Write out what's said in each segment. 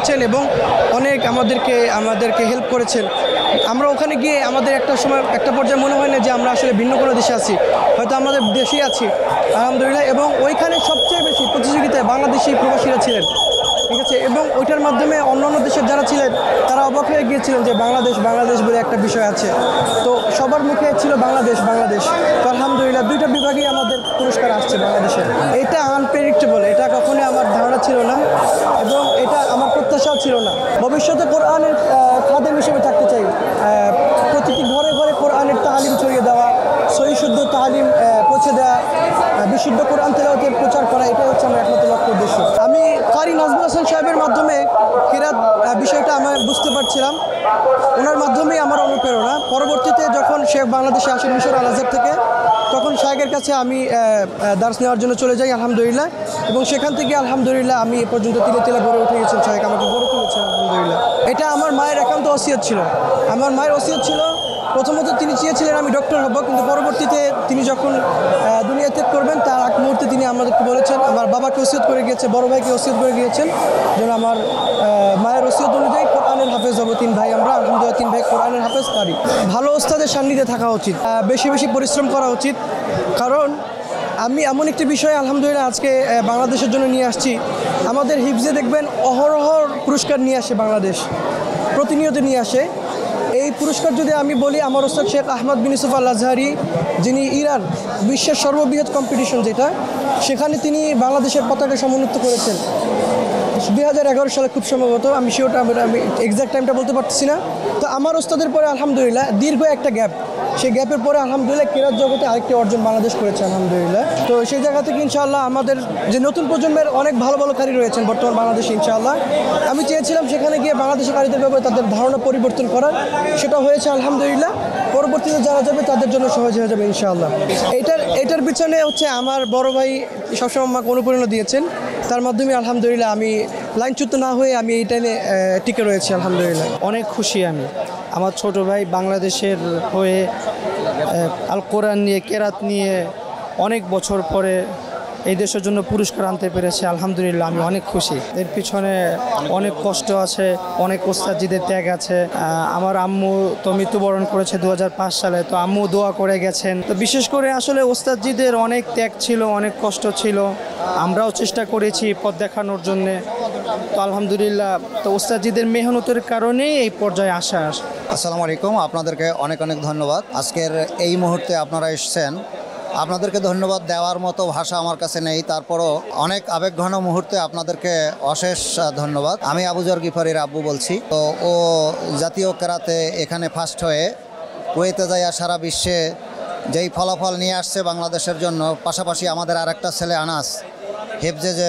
এসেছেন এবং অনেক আমাদেরকে হেল্প করেছেন। আমরা ওখানে গিয়ে আমাদের একটা পর্যায়ে মনে হয় না যে আমরা আসলে ভিন্ন কোনো দেশে আছি, হয়তো আমাদের দেশেই আছি আলহামদুলিল্লাহ। এবং ওইখানে সবচেয়ে বেশি প্রতিযোগিতায় বাংলাদেশি প্রবাসীরা ছিলেন, ঠিক আছে। এবং ওইটার মাধ্যমে অন্যান্য দেশের যারা ছিলেন তারা অবাক হয়ে গিয়েছিলেন যে বাংলাদেশ বলে একটা বিষয় আছে। তো সবার মুখে ছিল বাংলাদেশ। তো আলহামদুলিল্লাহ দুইটা বিভাগেই আমাদের পুরস্কার আসছে বাংলাদেশে। এটা আনপ্রেডিক্টেবল, এটা কখনোই আমার ধারণা ছিল না এবং এটা আমার প্রত্যাশাও ছিল না। ভবিষ্যতে কোরআনের খাদেম হিসেবে থাকতে চাই, প্রতিটি ঘরে ঘরে কোরআনের তালিম ছড়িয়ে দেওয়া, সহি শুদ্ধ তালিম পৌঁছে দেওয়া, বিশুদ্ধ কোরআন তেলাওয়াতের প্রচার করা, এটাই হচ্ছে আমার একমাত্র লক্ষ্য উদ্দেশ্য। আমি কারি নাজমুল হাসান সাহেবের মাধ্যমে কিরাত বিষয়টা আমার বুঝতে পারছিলাম, ওনার মাধ্যমেই আমার অনুপ্রেরণা। পরবর্তীতে যখন শেখ বাংলাদেশে আসেন মিশর আল আজহার থেকে, তখন শায়েখের কাছে আমি দার্স নেওয়ার জন্য চলে যাই আলহামদুলিল্লাহ। এবং সেখান থেকে আলহামদুলিল্লাহ আমি এ পর্যন্ত তিলে তিলে গড়ে উঠে গেছেন শায়েখ, আমাকে গড়ে তুলেছেন আলহামদুলিল্লাহ। এটা আমার মায়ের একান্ত ওসিয়ত ছিল। আমার মায়ের ওসিয়ত ছিল, প্রথমত তিনি চেয়েছিলেন আমি ডক্টর হব, কিন্তু পরবর্তীতে তিনি যখন দুনিয়া ত্যাগ করবেন তার এক মুহূর্তে তিনি আমাদেরকে বলেছেন, আমার বাবাকে ওসিয়ত করে গিয়েছে, বড় ভাইকে ওসিয়ত করে গিয়েছেন যেন আমার মায়ের ওসিয়ত অনুযায়ী কোরআনের হাফেজ হব। 3 ভাই আমরা আলহামদুলিল্লাহ, 3 ভাই কোরআনের হাফেজ পারি। ভালো ওস্তাদের সান্নিধ্যে থাকা উচিত, বেশি বেশি পরিশ্রম করা উচিত। কারণ আমি এমন একটি বিষয় আলহামদুলিল্লাহ আজকে বাংলাদেশের জন্য নিয়ে আসছি। আমাদের হিফজে দেখবেন অহরহ পুরস্কার নিয়ে আসে বাংলাদেশ, প্রতিনিয়ত নিয়ে আসে। এই পুরস্কার যদি আমি বলি, আমার ওস্তাদ শেখ আহমদ বিন ইউসুফ আল আজহারি, যিনি ইরান বিশ্বের সর্ববৃহৎ কম্পিটিশন যেটা, সেখানে তিনি বাংলাদেশের পতাকা সমুন্নত করেছেন 2011 সালে খুব সম্ভবত, আমি শিওরটা আমি এক্সাক্ট টাইমটা বলতে পারতেছি না। তো আমার ওস্তাদের পরে আলহামদুলিল্লাহ দীর্ঘ একটা গ্যাপ, সেই গ্যাপের পরে আলহামদুলিল্লাহ কিরাত জগতে আরেকটি অর্জন বাংলাদেশ করেছে আলহামদুলিল্লাহ। তো সেই জায়গা থেকে ইনশাআল্লাহ আমাদের যে নতুন প্রজন্মের অনেক ভালো ভালো কারি রয়েছেন বর্তমান বাংলাদেশে, ইনশাআল্লাহ আমি চেয়েছিলাম সেখানে গিয়ে বাংলাদেশের কারিদের ব্যাপারে তাদের ধারণা পরিবর্তন করার, সেটা হয়েছে আলহামদুলিল্লাহ। পরবর্তীতে যারা যাবে তাদের জন্য সহজ হয়ে যাবে ইনশাআল্লাহ। এটার পিছনে হচ্ছে আমার বড় ভাই সবসময় আমাকে অনুপ্রেরণা দিয়েছেন, তার মাধ্যমে আলহামদুলিল্লাহ আমি লাইনচ্যুত না হয়ে আমি এই টাইমে টিকে রয়েছি আলহামদুলিল্লাহ। অনেক খুশি আমি, আমার ছোট ভাই বাংলাদেশের হয়ে আল কোরআন নিয়ে, কেরাত নিয়ে অনেক বছর পরে এই দেশের জন্য পুরস্কার আনতে পেরেছে আলহামদুলিল্লাহ, আমি অনেক খুশি। এর পিছনে অনেক কষ্ট আছে, অনেক ওস্তাদজিদের ত্যাগ আছে। আমার আম্মু তো মৃত্যুবরণ করেছে 2005 সালে, তো আম্মু দোয়া করে গেছেন। তো বিশেষ করে আসলে ওস্তাদজিদের অনেক ত্যাগ ছিল, অনেক কষ্ট ছিল, আমরাও চেষ্টা করেছি পথ দেখানোর জন্যে। তো আলহামদুলিল্লাহ, তো ওস্তাদজিদের মেহনতের কারণেই এই পর্যায়ে আসা। আসসালামু আলাইকুম, আপনাদেরকে অনেক অনেক ধন্যবাদ। আজকের এই মুহূর্তে আপনারা এসেছেন, আপনাদেরকে ধন্যবাদ দেওয়ার মতো ভাষা আমার কাছে নেই, তারপরও অনেক আবেগঘন মুহূর্তে আপনাদেরকে অশেষ ধন্যবাদ। আমি আবুজর গিফারির আব্বু বলছি। তো ও জাতীয় কেরাতে এখানে ফার্স্ট হয়ে কুয়েতে যাইয়া সারা বিশ্বে যেই ফলাফল নিয়ে আসছে বাংলাদেশের জন্য, পাশাপাশি আমাদের আরেকটা ছেলে আনাস হেফজে যে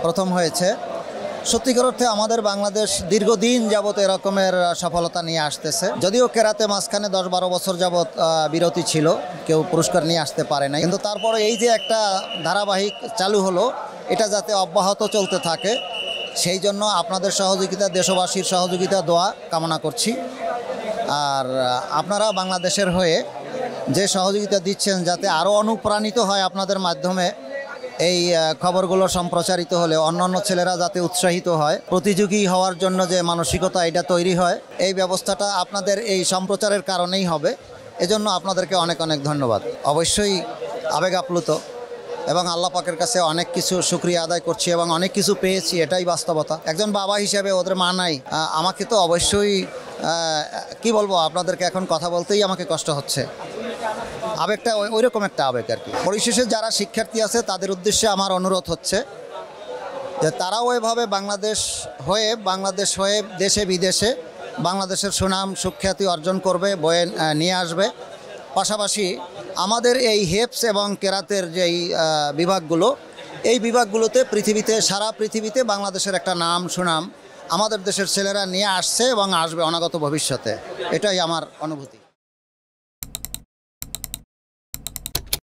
প্রথম হয়েছে, সত্যিকার অর্থে আমাদের বাংলাদেশ দীর্ঘদিন যাবৎ এরকমের সফলতা নিয়ে আসতেছে। যদিও কেরাতে মাঝখানে 10-12 বছর যাবৎ বিরতি ছিল, কেউ পুরস্কার নিয়ে আসতে পারে না, কিন্তু তারপরে এই যে একটা ধারাবাহিক চালু হলো, এটা যাতে অব্যাহত চলতে থাকে সেই জন্য আপনাদের সহযোগিতা, দেশবাসীর সহযোগিতা, দোয়া কামনা করছি। আর আপনারা বাংলাদেশের হয়ে যে সহযোগিতা দিচ্ছেন, যাতে আরও অনুপ্রাণিত হয় আপনাদের মাধ্যমে এই খবরগুলো সম্প্রচারিত হলে অন্যান্য ছেলেরা যাতে উৎসাহিত হয়, প্রতিযোগী হওয়ার জন্য যে মানসিকতা এটা তৈরি হয়, এই ব্যবস্থাটা আপনাদের এই সম্প্রচারের কারণেই হবে। এজন্য আপনাদেরকে অনেক অনেক ধন্যবাদ। অবশ্যই আবেগ আপ্লুত এবং আল্লাহ পাকের কাছে অনেক কিছু শুকরিয়া আদায় করছি এবং অনেক কিছু পেয়েছি, এটাই বাস্তবতা। একজন বাবা হিসেবে, ওদের মা নাই, আমাকে তো অবশ্যই কি বলবো, আপনাদেরকে এখন কথা বলতেই আমাকে কষ্ট হচ্ছে। আবেগটা ওই রকম একটা আবেগ আর কি। পরিশেষে যারা শিক্ষার্থী আছে তাদের উদ্দেশ্যে আমার অনুরোধ হচ্ছে যে তারাও এভাবে বাংলাদেশ হয়ে দেশে বিদেশে বাংলাদেশের সুনাম সুখ্যাতি অর্জন করবে, বয়ে নিয়ে আসবে। পাশাপাশি আমাদের এই হেফস এবং কেরাতের যেই বিভাগগুলো, এই বিভাগগুলোতে সারা পৃথিবীতে বাংলাদেশের একটা নাম সুনাম আমাদের দেশের ছেলেরা নিয়ে আসছে এবং আসবে অনাগত ভবিষ্যতে, এটাই আমার অনুভূতি।